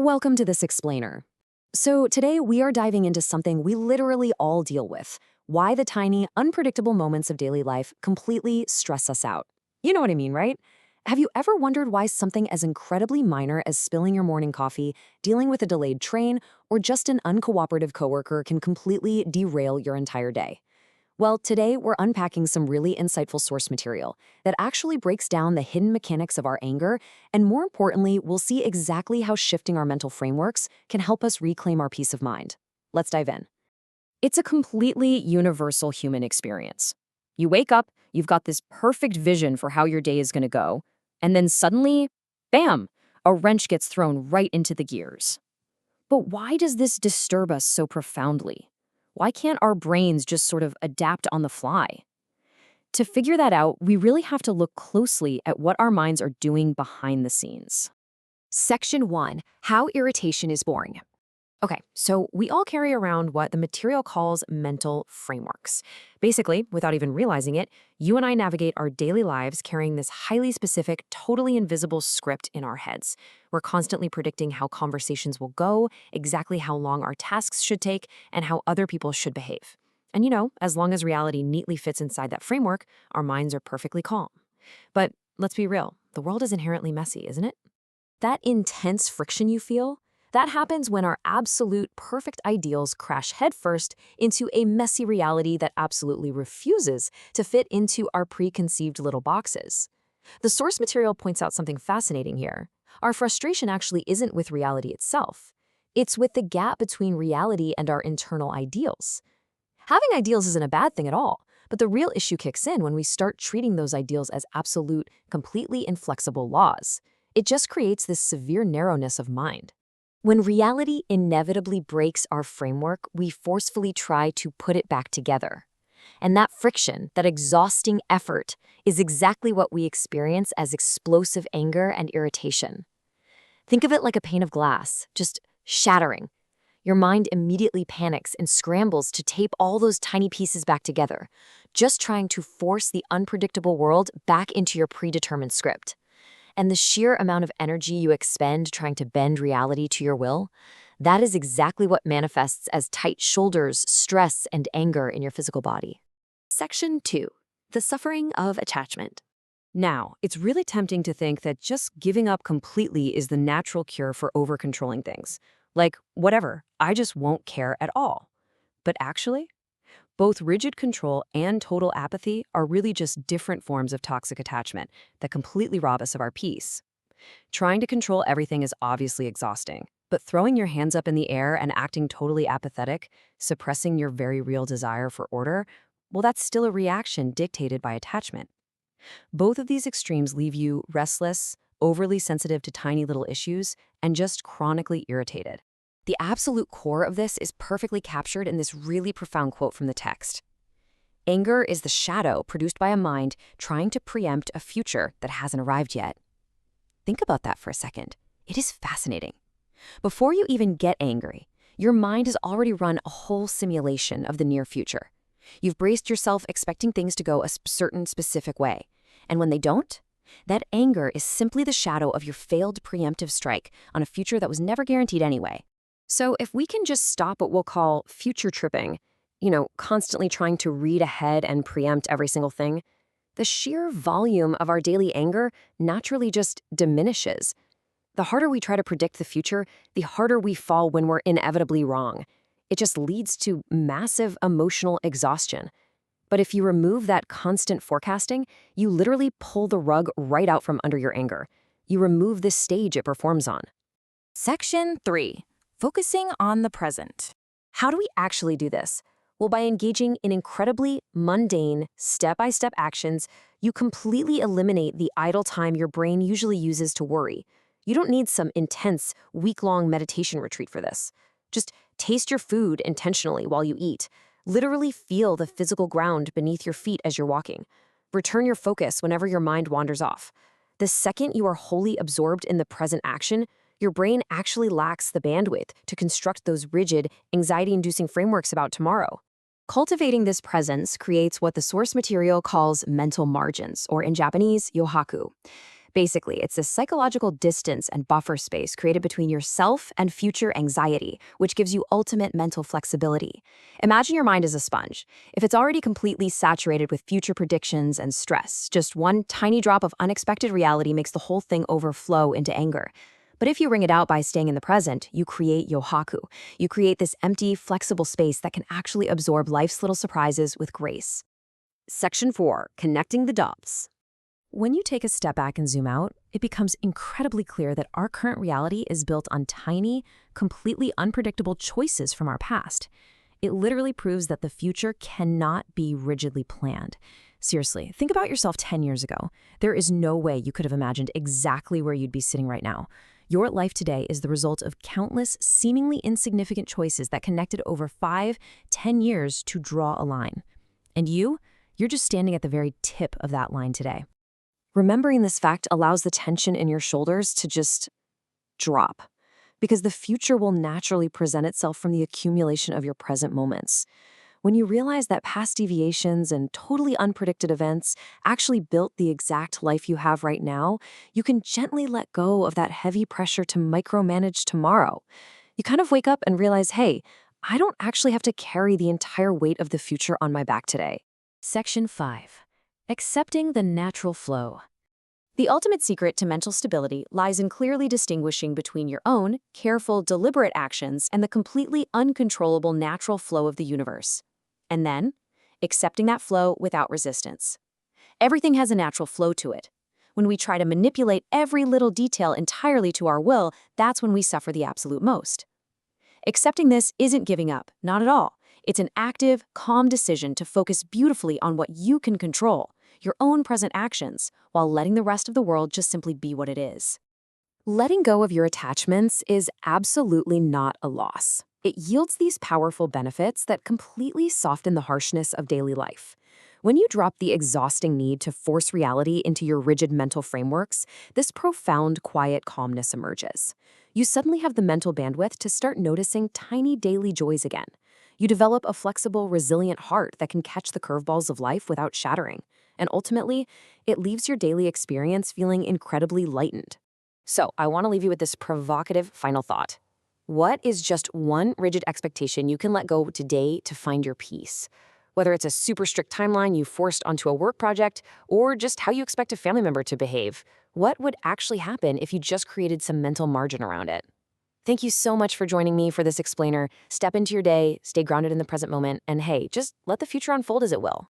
Welcome to this explainer. So today we are diving into something we literally all deal with, why the tiny, unpredictable moments of daily life completely stress us out. You know what I mean, right? Have you ever wondered why something as incredibly minor as spilling your morning coffee, dealing with a delayed train, or just an uncooperative coworker can completely derail your entire day? Well, today we're unpacking some really insightful source material that actually breaks down the hidden mechanics of our anger, and more importantly, we'll see exactly how shifting our mental frameworks can help us reclaim our peace of mind. Let's dive in. It's a completely universal human experience. You wake up, you've got this perfect vision for how your day is going to go, and then suddenly, bam, a wrench gets thrown right into the gears. But why does this disturb us so profoundly? Why can't our brains just sort of adapt on the fly? To figure that out, we really have to look closely at what our minds are doing behind the scenes. Section 1. How irritation is born. Okay, so we all carry around what the material calls mental frameworks. Basically, without even realizing it, you and I navigate our daily lives carrying this highly specific, totally invisible script in our heads. We're constantly predicting how conversations will go, exactly how long our tasks should take, and how other people should behave. And as long as reality neatly fits inside that framework, our minds are perfectly calm. But let's be real, the world is inherently messy, isn't it? That intense friction you feel, that happens when our absolute perfect ideals crash headfirst into a messy reality that absolutely refuses to fit into our preconceived little boxes. The source material points out something fascinating here. Our frustration actually isn't with reality itself. It's with the gap between reality and our internal ideals. Having ideals isn't a bad thing at all, but the real issue kicks in when we start treating those ideals as absolute, completely inflexible laws. It just creates this severe narrowness of mind. When reality inevitably breaks our framework, we forcefully try to put it back together. And that friction, that exhausting effort, is exactly what we experience as explosive anger and irritation. Think of it like a pane of glass, just shattering. Your mind immediately panics and scrambles to tape all those tiny pieces back together, just trying to force the unpredictable world back into your predetermined script. And the sheer amount of energy you expend trying to bend reality to your will, that is exactly what manifests as tight shoulders, stress, and anger in your physical body. Section 2. The suffering of attachment. Now, it's really tempting to think that just giving up completely is the natural cure for over-controlling things. Like, whatever, I just won't care at all. But actually, both rigid control and total apathy are really just different forms of toxic attachment that completely rob us of our peace. Trying to control everything is obviously exhausting, but throwing your hands up in the air and acting totally apathetic, suppressing your very real desire for order, well, that's still a reaction dictated by attachment. Both of these extremes leave you restless, overly sensitive to tiny little issues, and just chronically irritated. The absolute core of this is perfectly captured in this really profound quote from the text. Anger is the shadow produced by a mind trying to preempt a future that hasn't arrived yet. Think about that for a second. It is fascinating. Before you even get angry, your mind has already run a whole simulation of the near future. You've braced yourself expecting things to go a certain specific way. And when they don't, that anger is simply the shadow of your failed preemptive strike on a future that was never guaranteed anyway. So if we can just stop what we'll call future tripping, constantly trying to read ahead and preempt every single thing, the sheer volume of our daily anger naturally just diminishes. The harder we try to predict the future, the harder we fall when we're inevitably wrong. It just leads to massive emotional exhaustion. But if you remove that constant forecasting, you literally pull the rug right out from under your anger. You remove the stage it performs on. Section 3. Focusing on the present. How do we actually do this? Well, by engaging in incredibly mundane, step-by-step actions, you completely eliminate the idle time your brain usually uses to worry. You don't need some intense, week-long meditation retreat for this. Just taste your food intentionally while you eat. Literally feel the physical ground beneath your feet as you're walking. Return your focus whenever your mind wanders off. The second you are wholly absorbed in the present action, your brain actually lacks the bandwidth to construct those rigid, anxiety-inducing frameworks about tomorrow. Cultivating this presence creates what the source material calls mental margins, or in Japanese, yohaku. Basically, it's this psychological distance and buffer space created between yourself and future anxiety, which gives you ultimate mental flexibility. Imagine your mind as a sponge. If it's already completely saturated with future predictions and stress, just one tiny drop of unexpected reality makes the whole thing overflow into anger. But if you wring it out by staying in the present, you create yohaku. You create this empty, flexible space that can actually absorb life's little surprises with grace. Section 4. Connecting the dots. When you take a step back and zoom out, it becomes incredibly clear that our current reality is built on tiny, completely unpredictable choices from our past. It literally proves that the future cannot be rigidly planned. Seriously, think about yourself 10 years ago. There is no way you could have imagined exactly where you'd be sitting right now. Your life today is the result of countless, seemingly insignificant choices that connected over 5, 10 years to draw a line. And you're just standing at the very tip of that line today. Remembering this fact allows the tension in your shoulders to just drop, because the future will naturally present itself from the accumulation of your present moments. When you realize that past deviations and totally unpredicted events actually built the exact life you have right now, you can gently let go of that heavy pressure to micromanage tomorrow. You kind of wake up and realize, hey, I don't actually have to carry the entire weight of the future on my back today. Section 5. Accepting the natural flow. The ultimate secret to mental stability lies in clearly distinguishing between your own, careful, deliberate actions and the completely uncontrollable natural flow of the universe. And then, accepting that flow without resistance. Everything has a natural flow to it. When we try to manipulate every little detail entirely to our will, that's when we suffer the absolute most. Accepting this isn't giving up, not at all. It's an active, calm decision to focus beautifully on what you can control, your own present actions, while letting the rest of the world just simply be what it is. Letting go of your attachments is absolutely not a loss. It yields these powerful benefits that completely soften the harshness of daily life. When you drop the exhausting need to force reality into your rigid mental frameworks, this profound, quiet calmness emerges. You suddenly have the mental bandwidth to start noticing tiny daily joys again. You develop a flexible, resilient heart that can catch the curveballs of life without shattering. And ultimately, it leaves your daily experience feeling incredibly lightened. So, I want to leave you with this provocative final thought. What is just one rigid expectation you can let go today to find your peace? Whether it's a super strict timeline you forced onto a work project, or just how you expect a family member to behave, what would actually happen if you just created some mental margin around it? Thank you so much for joining me for this explainer. Step into your day, stay grounded in the present moment, and hey, just let the future unfold as it will.